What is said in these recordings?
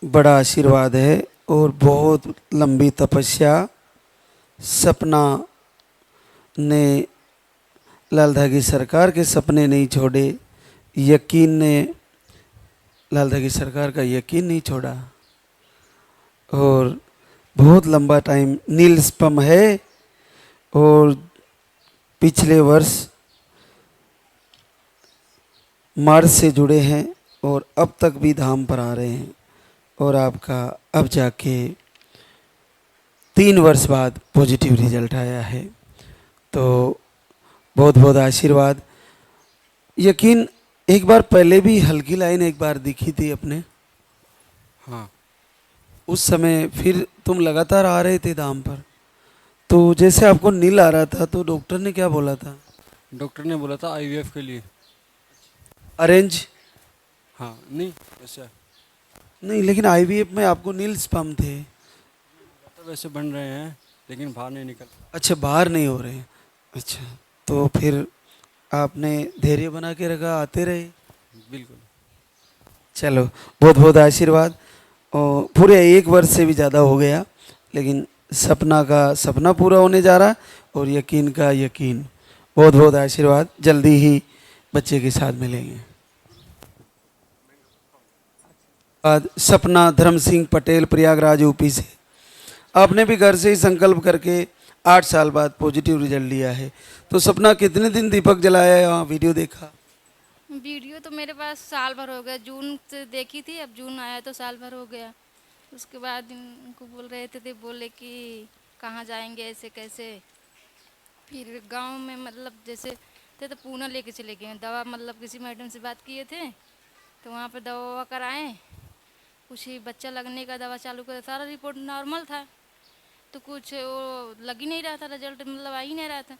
बड़ा आशीर्वाद है और बहुत लंबी तपस्या। सपना ने लाल धागी सरकार के सपने नहीं छोड़े, यकीन ने लाल धागी सरकार का यकीन नहीं छोड़ा। और बहुत लंबा टाइम नील स्पम है और पिछले वर्ष मार्च से जुड़े हैं और अब तक भी धाम पर आ रहे हैं और आपका अब जाके 3 वर्ष बाद पॉजिटिव रिजल्ट आया है। तो बहुत बहुत आशीर्वाद। यकीन एक बार पहले भी हल्की लाइन एक बार दिखी थी अपने, हाँ। उस समय फिर तुम लगातार आ रहे थे धाम पर, तो जैसे आपको नील आ रहा था तो डॉक्टर ने क्या बोला था? डॉक्टर ने बोला था आईवीएफ के लिए। अरेंज हाँ नहीं वैसे नहीं, लेकिन आईवीएफ में आपको नील स्पम थे। तो वैसे बन रहे हैं लेकिन बाहर नहीं निकल। अच्छा, बाहर नहीं हो रहे। अच्छा, तो फिर आपने धैर्य बना के रखा, आते रहे। बिल्कुल। चलो बहुत बहुत आशीर्वाद। और पूरे 1 वर्ष से भी ज़्यादा हो गया, लेकिन सपना का सपना पूरा होने जा रहा और यकीन का यकीन। बहुत बहुत आशीर्वाद। जल्दी ही बच्चे के साथ मिलेंगे। बाद सपना धर्म सिंह पटेल, प्रयागराज यूपी से। आपने भी घर से ही संकल्प करके 8 साल बाद पॉजिटिव रिजल्ट लिया है। तो सपना कितने दिन दीपक जलाया है, वहाँ वीडियो देखा? वीडियो तो मेरे पास साल भर हो गया, जून से देखी थी, अब जून आया तो साल भर हो गया। उसके बाद इनको बोल रहे थे बोले कि कहाँ जाएंगे ऐसे कैसे। फिर गांव में मतलब जैसे थे तो पूना लेके चले गए दवा, मतलब किसी मैडम से बात किए थे तो वहाँ पे दवा ववा कराएँ, कुछ ही बच्चा लगने का दवा चालू कर, सारा रिपोर्ट नॉर्मल था तो कुछ वो लग ही नहीं रहा था, रिजल्ट मतलब आ ही नहीं रहा था।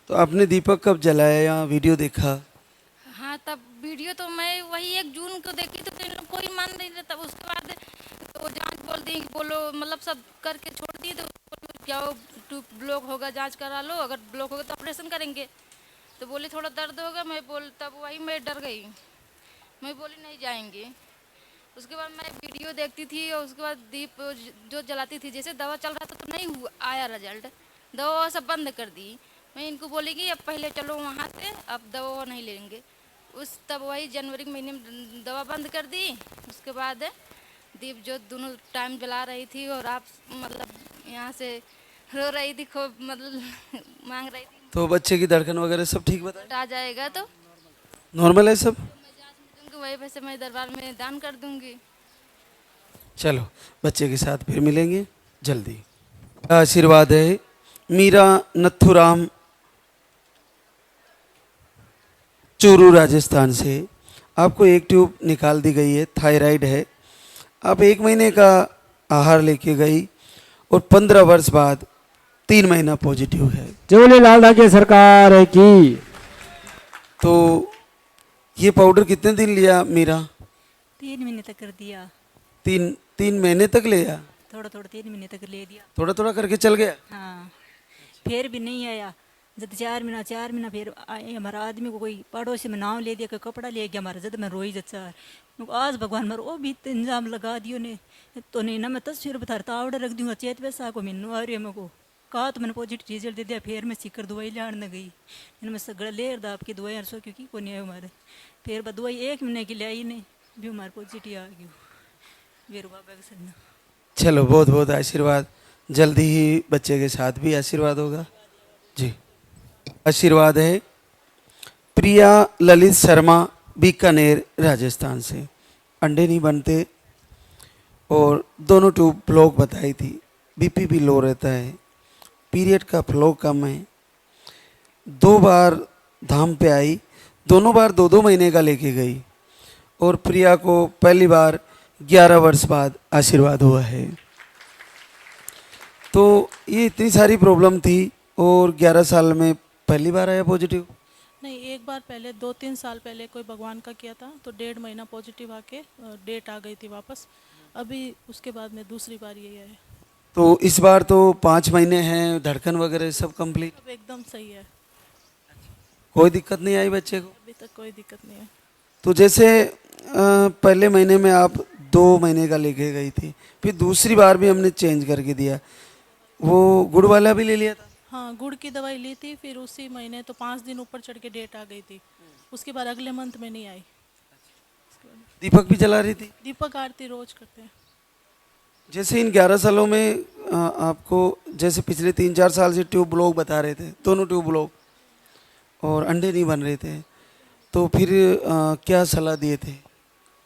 तो आपने दीपक कब जलाया, यहाँ वीडियो देखा? हाँ तब वीडियो तो मैं वही 1 जून को देखी तो इन लोग कोई मान नहीं रहा। तब उसके बाद तो जांच बोल दी, बोलो मतलब सब करके छोड़ दी तो क्या वो ब्लॉक होगा, जांच करा लो, अगर ब्लॉक होगा तो ऑपरेशन करेंगे। तो बोले थोड़ा दर्द होगा, मैं बोल तब वही मैं डर गई, मैं बोली नहीं जाएंगे। उसके बाद मैं वीडियो देखती थी और उसके बाद दीप जो जलाती थी, जैसे दवा चल रहा था तो नहीं हुआ आया रिजल्ट, दवा सब बंद कर दी। मैं इनको बोली कि अब पहले चलो वहाँ से, अब दवा नहीं लेंगे। तब वही जनवरी के महीने में दवा बंद कर दी। उसके बाद दीप जो दोनों टाइम जला रही थी और आप मतलब यहाँ से रो रही थी खूब, मतलब मांग रही थी तो बच्चे की धड़कन वगैरह सब ठीक बताए? आ जाएगा तो नॉर्मल है सब? मैं जांच में दूंगी, वही पैसे मैं दरबार में दान कर दूंगी। चलो बच्चे के साथ फिर मिलेंगे जल्दी। आशीर्वाद है मीरा नथुराम, चूरू राजस्थान से। आपको एक ट्यूब निकाल दी गई है, थायराइड है। आप 1 महीने का आहार लेके गई और 15 वर्ष बाद 3 महीना पॉजिटिव है। जोले लाल धागे सरकार है की। तो ये पाउडर कितने दिन लिया मीरा? 3 महीने तक कर दिया। 3 महीने तक लिया? थोड़ा थोड़ा 3 महीने तक ले दिया। थोड़ा थोड़ा करके चल गया? हाँ फिर भी नहीं आया। जब 4 महीना फिर आए, हमारा आदमी को कोई पड़ोसी में नाम ले दिया, कोई कपड़ा ले गया हमारा, जब मैं रोई जचार आज भगवान मारो वो भी इंजाम लगा दियो ने। तो नहीं ना मैं तस्वीर बता रहा ऑर्डर रख दूंगा चेत पैसा को मिलने आ रही है मेरे को कहा, तो मैंने पॉजिटिव रिजल्ट दे दिया। फिर मैं सीकर दवाई लाने गई, मैं सगड़ा ले रहा आपकी दवाई सो क्योंकि को नहीं आए हमारे। फिर बस दवाई 1 महीने की ले आई नहीं, भी हमारे पॉजिटिव आ गई वीर बाबा के सन्ना। चलो बहुत बहुत आशीर्वाद। जल्दी ही बच्चे के साथ भी आशीर्वाद होगा जी। आशीर्वाद है प्रिया ललित शर्मा, बीकानेर राजस्थान से। अंडे नहीं बनते और दोनों ट्यूब ब्लॉक बताई थी, बीपी भी लो रहता है, पीरियड का फ्लो कम है। 2 बार धाम पे आई, दोनों बार 2-2 महीने का लेके गई और प्रिया को पहली बार 11 वर्ष बाद आशीर्वाद हुआ है। तो ये इतनी सारी प्रॉब्लम थी और 11 साल में पहली बार आया पॉजिटिव? नहीं, एक बार पहले 2-3 साल पहले कोई भगवान का किया था तो 1.5 महीना पॉजिटिव आके डेट आ गई थी वापस। अभी उसके बाद में दूसरी बार ये है। तो इस बार तो 5 महीने हैं, धड़कन वगैरह सब कंप्लीट? अब एकदम सही है, कोई दिक्कत नहीं आई बच्चे को? अभी तक कोई दिक्कत नहीं है। तो जैसे पहले महीने में आप 2 महीने का लेके गई थी, फिर दूसरी बार भी हमने चेंज करके दिया। वो गुड़ वाला भी ले लिया था। हाँ, गुड़ की दवाई ली थी, फिर उसी महीने तो 5 दिन ऊपर चढ़ के डेट आ गई थी। उसके बाद अगले मंथ में नहीं आई। दीपक भी जला रही थी। दीपक आरती रोज करते हैं। जैसे इन 11 सालों में आपको जैसे पिछले 3-4 साल से ट्यूब ब्लॉक बता रहे थे, दोनों ट्यूब ब्लॉक, और अंडे नहीं बन रहे थे, तो फिर क्या सलाह दिए थे?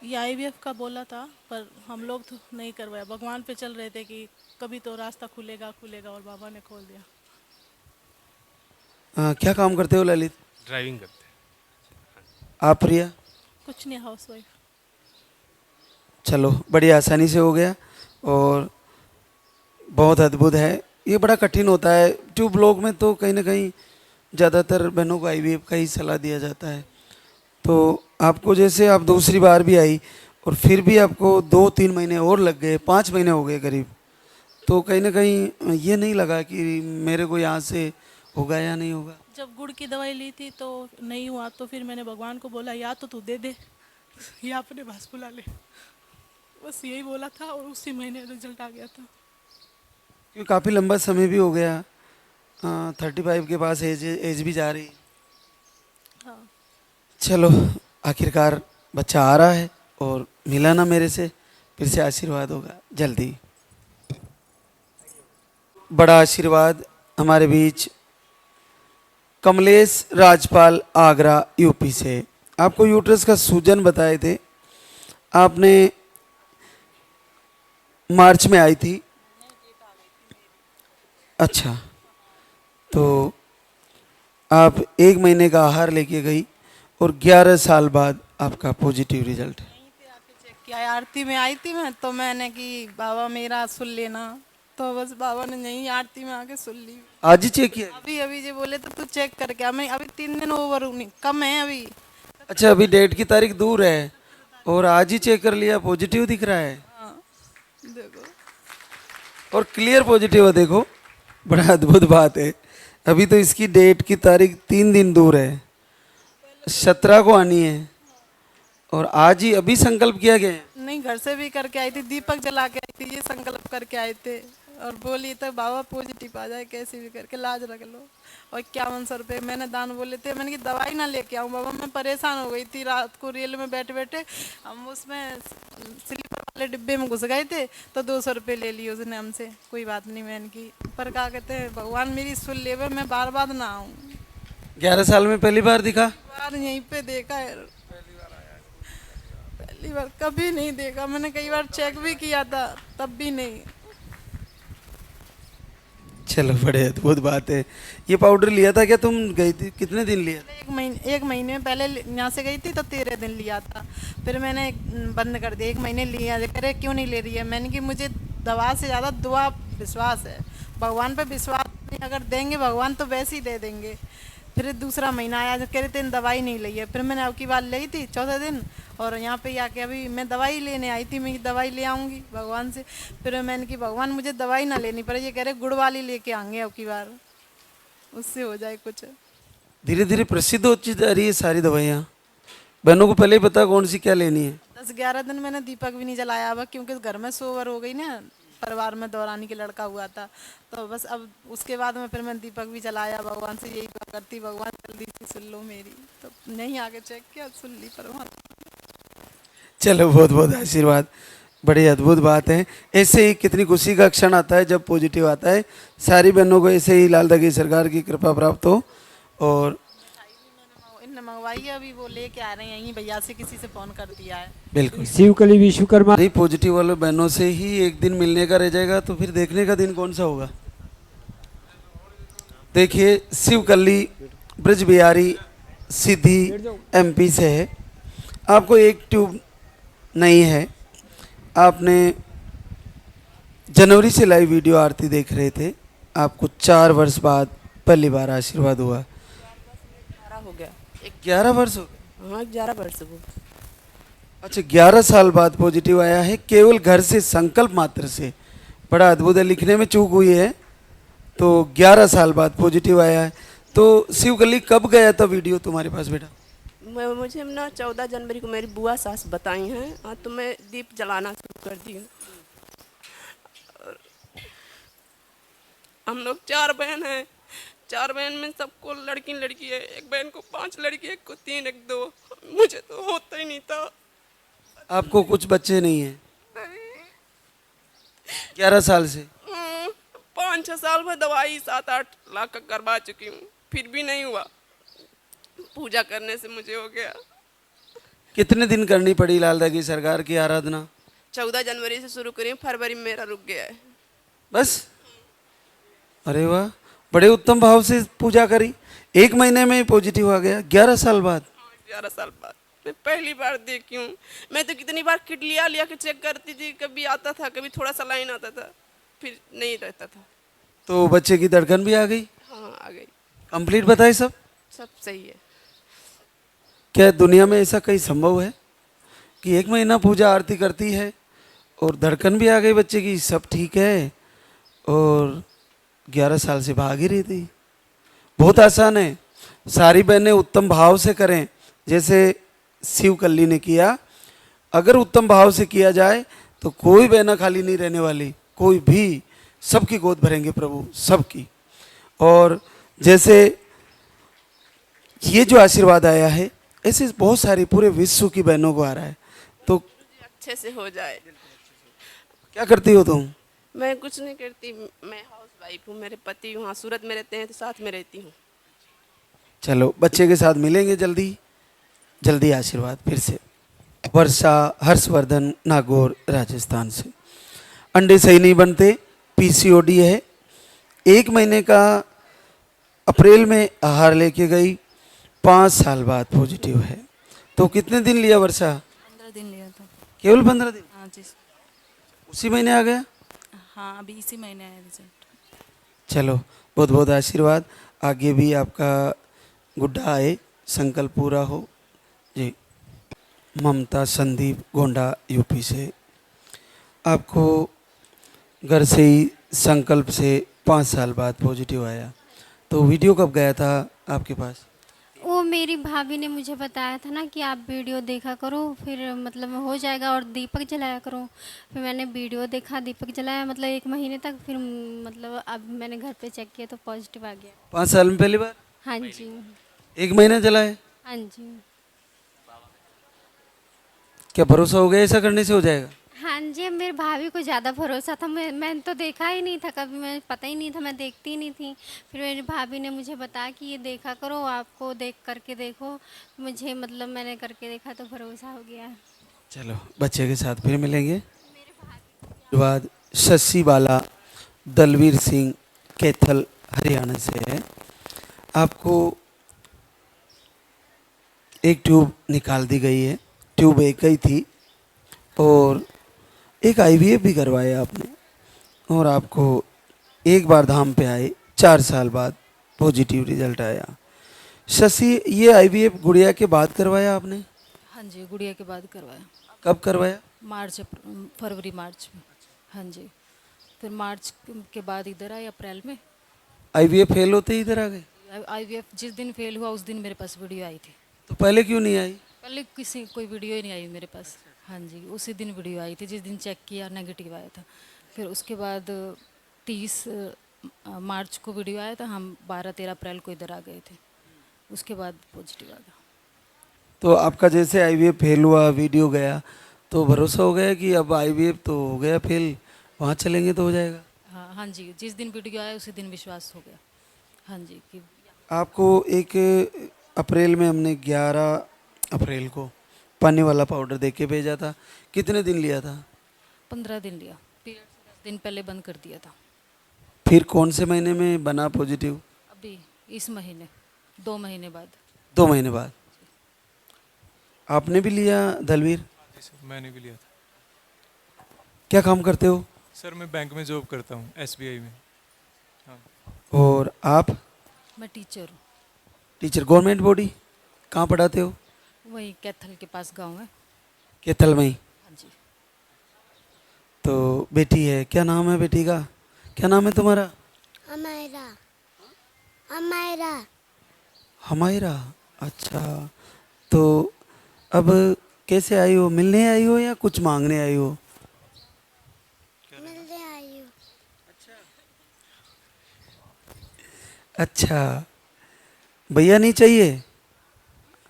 ये IVF का बोला था, पर हम लोग तो नहीं करवाया। भगवान पे चल रहे थे कि कभी तो रास्ता खुलेगा खुलेगा, और बाबा ने खोल दिया। क्या काम करते हो ललित? ड्राइविंग करते हैं। आप प्रिया? कुछ नहीं, हाउस वाइफ। चलो, बड़ी आसानी से हो गया और बहुत अद्भुत है। ये बड़ा कठिन होता है ट्यूब ब्लॉक में, तो कहीं ना कहीं ज़्यादातर बहनों को IVF का ही सलाह दिया जाता है। तो आपको जैसे आप दूसरी बार भी आई और फिर भी आपको 2-3 महीने और लग गए, 5 महीने हो गए करीब, तो कहीं ना कहीं ये नहीं लगा कि मेरे को यहाँ से होगा या नहीं होगा? जब गुड़ की दवाई ली थी तो नहीं हुआ, तो फिर मैंने भगवान को बोला, या तो तू दे दे या अपने पास बुला ले। बस यही बोला था, और उसी महीने रिजल्ट आ गया था। क्योंकि काफ़ी लंबा समय भी हो गया, 35 के पास एज भी जा रही। हाँ, चलो, आखिरकार बच्चा आ रहा है और मिला ना मेरे से, फिर से आशीर्वाद होगा जल्दी। बड़ा आशीर्वाद हमारे बीच कमलेश राजपाल, आगरा, यूपी से। आपको यूट्रस का सूजन बताए थे, आपने मार्च में आई थी। अच्छा, तो आप 1 महीने का आहार लेके गई और 11 साल बाद आपका पॉजिटिव रिजल्ट है। चेक किया, आरती में आई थी मैं, तो मैंने कि बाबा मेरा सुन लेना, तो बस बाबा ने यही आरती में आके सुन ली। आज ही चेक किया? अभी जो बोले तो तू चेक करके आ। मैं अभी 3 दिन ओवर हूँ, कम है अभी। अच्छा, अभी डेट की तारीख दूर है और आज ही चेक कर लिया, पॉजिटिव दिख रहा है। हाँ, देखो, और क्लियर पॉजिटिव है, देखो, बड़ा अद्भुत बात है। अभी तो इसकी डेट की तारीख 3 दिन दूर है, 17 को आनी है, और आज ही अभी संकल्प किया गया है। नहीं, घर से भी करके आई थी, दीपक जला के आई थी, ये संकल्प करके आए थे, और बोली तो बाबा पॉजिटिव आ जाए, कैसे भी करके लाज रख लो। और 5100 रुपये मैंने दान बोले थे। मैंने कि दवाई ना लेके आऊँ बाबा, मैं परेशान हो गई थी। रात को रेल में बैठे बैठे हम उसमें स्लीपर वाले डिब्बे में घुस गए थे, तो 200 रुपये ले लिए उसने हमसे। कोई बात नहीं, मैंने की, पर क्या कहते हैं, भगवान मेरी सुन ले, मैं बार बार ना आऊँ। 11 साल में पहली बार दिखा? बार यहीं पे देखा है, पहली बार, कभी नहीं देखा। मैंने कई बार चेक भी किया था, तब भी नहीं। चलो, बड़े अद्भुत बात है। ये पाउडर लिया था क्या तुम? गई थी कितने दिन लिया? 1 महीने में पहले यहाँ से गई थी तो 13 दिन लिया था, फिर मैंने बंद कर दिया। 1 महीने लिया, करे क्यों नहीं ले रही है? मैंने कि मुझे दवा से ज़्यादा दुआ विश्वास है, भगवान पे विश्वास नहीं अगर देंगे भगवान तो वैसे ही दे देंगे। फिर दूसरा महीना आया, जो कह रहे थे दवाई नहीं ली है, फिर मैंने अब की बार ली थी 14 दिन, और यहाँ पे आके अभी मैं दवाई लेने आई थी। मैं दवाई ले आऊँगी भगवान से, फिर मैंने कि भगवान मुझे दवाई ना लेनी पड़े, ये कह रहे गुड़ वाली लेके आएंगे अब की बार, उससे हो जाए कुछ। धीरे धीरे प्रसिद्ध होती जा रही है सारी दवाइयाँ। बहनों को पहले ही पता कौन सी क्या लेनी है। 10-11 दिन मैंने दीपक भी नहीं जलाया अब, क्योंकि घर में सोवर हो गई ना, परिवार में दौरानी के लड़का हुआ था, तो बस अब उसके बाद में फिर मैंने दीपक भी जलाया। भगवान से यही दुआ करती, भगवान जल्दी से सुन लो मेरी, तो नहीं आगे चेक किया, सुन ली परमात्मा। चलो, बहुत बहुत आशीर्वाद, बड़ी अद्भुत बात है। ऐसे ही कितनी खुशी का क्षण आता है जब पॉजिटिव आता है। सारी बहनों को ऐसे ही लाल दगी सरकार की कृपा प्राप्त हो। और इनने मंगवाई है, अभी वो लेके आ रहे हैं, यहीं भैया से किसी से फोन कर दिया है। बिल्कुल, शिवकली विश्वकर्मा नहीं, पॉजिटिव वाले बहनों से ही एक दिन मिलने का रह जाएगा, तो फिर देखने का दिन कौन सा होगा। देखिए, शिवकली ब्रज बिहारी सिद्धि MP से है। आपको एक ट्यूब नहीं है, आपने जनवरी से लाइव वीडियो आरती देख रहे थे, आपको 4 वर्ष बाद पहली बार आशीर्वाद हुआ। 11 हो गया। 11 वर्ष हो गए? हाँ, 11 वर्ष हो। अच्छा, 11 साल बाद पॉजिटिव आया है, केवल घर से संकल्प मात्र से। बड़ा अद्भुत है, लिखने में चूक हुई है, तो 11 साल बाद पॉजिटिव आया है। तो शिवकली कब गया था वीडियो तुम्हारे पास बेटा? मुझे ना 14 जनवरी को मेरी बुआ सास बताई हैं। हाँ, तो मैं दीप जलाना शुरू कर दी हूँ। और हम लोग 4 बहन हैं। 4 बहन में सबको लड़की लड़की है। एक बहन को 5 लड़की, एक को 3, एक 2। मुझे तो होता ही नहीं था। आपको कुछ बच्चे नहीं हैं? 11 साल से? 5-6 साल में दवाई 7-8 लाख का करवा चुकी हूँ, फिर भी नहीं हुआ। पूजा करने से मुझे हो गया। कितने दिन करनी पड़ी लालदा की सरकार की आराधना? 14 जनवरी से शुरू करी, फरवरी में मेरा रुक गया है। बस? अरे वाह, बड़े उत्तम भाव से पूजा करी, 1 महीने में ही पॉजिटिव आ गया। 11 साल बाद? 11 साल बाद मैं पहली बार देखी हूँ। मैं तो कितनी बार किट लिया के चेक करती थी, कभी आता था, कभी थोड़ा सा लाइन आता था, फिर नहीं रहता था। तो बच्चे की धड़कन भी आ गई? हाँ, आ गई। कंप्लीट बताए सब? सब सही है। क्या दुनिया में ऐसा कहीं संभव है कि 1 महीना पूजा आरती करती है और धड़कन भी आ गई बच्चे की, सब ठीक है और 11 साल से भाग ही रही थी? बहुत आसान है। सारी बहनें उत्तम भाव से करें, जैसे शिव कल्ली ने किया। अगर उत्तम भाव से किया जाए तो कोई बहना खाली नहीं रहने वाली, कोई भी, सबकी गोद भरेंगे प्रभु, सबकी। और जैसे ये जो आशीर्वाद आया है, ऐसे बहुत सारी पूरे विश्व की बहनों को आ रहा है। तो अच्छे से हो जाए। क्या करती हो तुम? मैं कुछ नहीं करती, मैं हाउस वाइफ हूँ। मेरे पति वहाँ सूरत में रहते हैं, तो साथ में रहती हूँ। चलो, बच्चे के साथ मिलेंगे जल्दी जल्दी। आशीर्वाद फिर से। वर्षा हर्षवर्धन, नागौर, राजस्थान से। अंडे सही नहीं बनते, पीसीओडी है। 1 महीने का अप्रैल में आहार लेके गई, 5 साल बाद पॉजिटिव है। तो कितने दिन लिया वर्षा? 15 दिन लिया था। केवल 15 दिन? हाँ जी। उसी महीने आ गया? हाँ, अभी इसी महीने आया रिजल्ट। चलो, बहुत बहुत आशीर्वाद। आगे भी आपका गुड्डा आए, संकल्प पूरा हो जी। ममता संदीप, गोंडा, यूपी से। आपको घर से ही संकल्प से 5 साल बाद पॉजिटिव आया। तो वीडियो कब गया था आपके पास? वो मेरी भाभी ने मुझे बताया था ना कि आप वीडियो देखा करो, फिर मतलब हो जाएगा, और दीपक जलाया करो। फिर मैंने वीडियो देखा, दीपक जलाया, मतलब 1 महीने तक। फिर मतलब अब मैंने घर पे चेक किया तो पॉजिटिव आ गया। 5 साल में पहली बार? हाँ जी। 1 महीना जलाए? हाँ जी। क्या भरोसा हो गया ऐसा करने से हो जाएगा? हाँ जी, अब मेरे भाभी को ज़्यादा भरोसा था। मैंने तो देखा ही नहीं था कभी, मैं पता ही नहीं था, मैं देखती ही नहीं थी। फिर मेरी भाभी ने मुझे बताया कि ये देखा करो, आपको देख करके देखो। मुझे मतलब मैंने करके देखा तो भरोसा हो गया। चलो, बच्चे के साथ फिर मिलेंगे। बाद शशि बाला, दलवीर सिंह, कैथल, हरियाणा से है। आपको एक ट्यूब निकाल दी गई है। ट्यूब एक ही थी और एक आईवीएफ भी करवाया आपने, और आपको एक बार धाम पे आए, 4 साल बाद पॉजिटिव रिजल्ट आया। शशि, ये आईवीएफ गुड़िया के बाद करवाया आपने? हाँ जी, गुड़िया के बाद करवाया। कब करवाया? फरवरी मार्च में। हाँ जी, फिर मार्च के बाद इधर आए अप्रैल में। आईवीएफ फेल होते ही इधर आ गए? आईवीएफ जिस दिन फेल हुआ उस दिन मेरे पास वीडियो आई थी। तो पहले क्यों नहीं आई? पहले कोई वीडियो ही नहीं आई मेरे पास। हाँ जी, उसी दिन वीडियो आई थी जिस दिन चेक किया नेगेटिव आया था। फिर उसके बाद 30 मार्च को वीडियो आया था। हम 12-13 अप्रैल को इधर आ गए थे, उसके बाद पॉजिटिव आ गया। तो आपका जैसे आईवीएफ फेल हुआ, वीडियो गया, तो भरोसा हो गया कि अब आईवीएफ तो हो गया फेल, वहाँ चलेंगे तो हो जाएगा? हाँ हाँ जी, जिस दिन वीडियो आया उसी दिन विश्वास हो गया। हाँ जी। कि आपको 1 अप्रैल में हमने 11 अप्रैल को पानी वाला पाउडर दे के भेजा था। कितने दिन लिया था? 15 दिन लिया। पीरियड से 10 दिन पहले बंद कर दिया था। फिर कौन से महीने में बना पॉजिटिव? अभी इस महीने, 2 महीने बाद। 2 महीने बाद। आपने भी लिया दलवीर? मैंने भी लिया था। क्या काम करते हो? सर मैं बैंक में जॉब करता हूँ, एसबीआई में। हाँ। और आप? मैं टीचर हूँ। Teacher, government body? कहाँ पढ़ाते हो? वही कैथल के पास गांव है। कैथल में ही? हाँ जी। तो बेटी है, क्या नाम है बेटी का? क्या नाम है तुम्हारा? हमायरा। हमायरा। हमायरा, अच्छा। तो अब कैसे आई हो, मिलने आई हो या कुछ मांगने आई हो? मिलने आई हूँ। अच्छा, भैया नहीं चाहिए?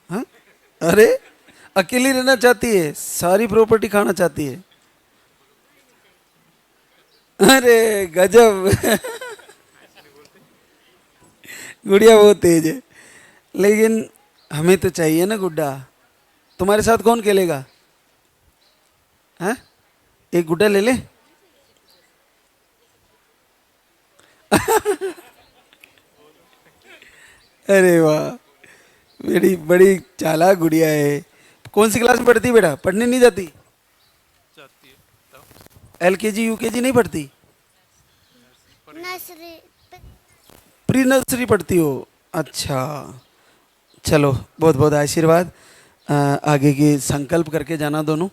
हाँ, अरे अकेली रहना चाहती है, सारी प्रॉपर्टी खाना चाहती है? अरे गजब। गुड़िया बहुत तेज है, लेकिन हमें तो चाहिए ना गुड्डा। तुम्हारे साथ कौन खेलेगा? हाँ, एक गुड्डा ले ले। अरे वाह, बड़ी बड़ी चालाक गुड़िया है। कौन सी क्लास में पढ़ती है बेटा? पढ़ने नहीं जाती? LKG UKG नहीं पढ़ती? नर्सरी। प्री नर्सरी पढ़ती हो? अच्छा, चलो बहुत बहुत आशीर्वाद। आगे की संकल्प करके जाना दोनों,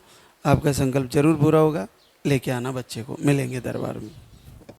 आपका संकल्प जरूर पूरा होगा। लेके आना बच्चे को, मिलेंगे दरबार में।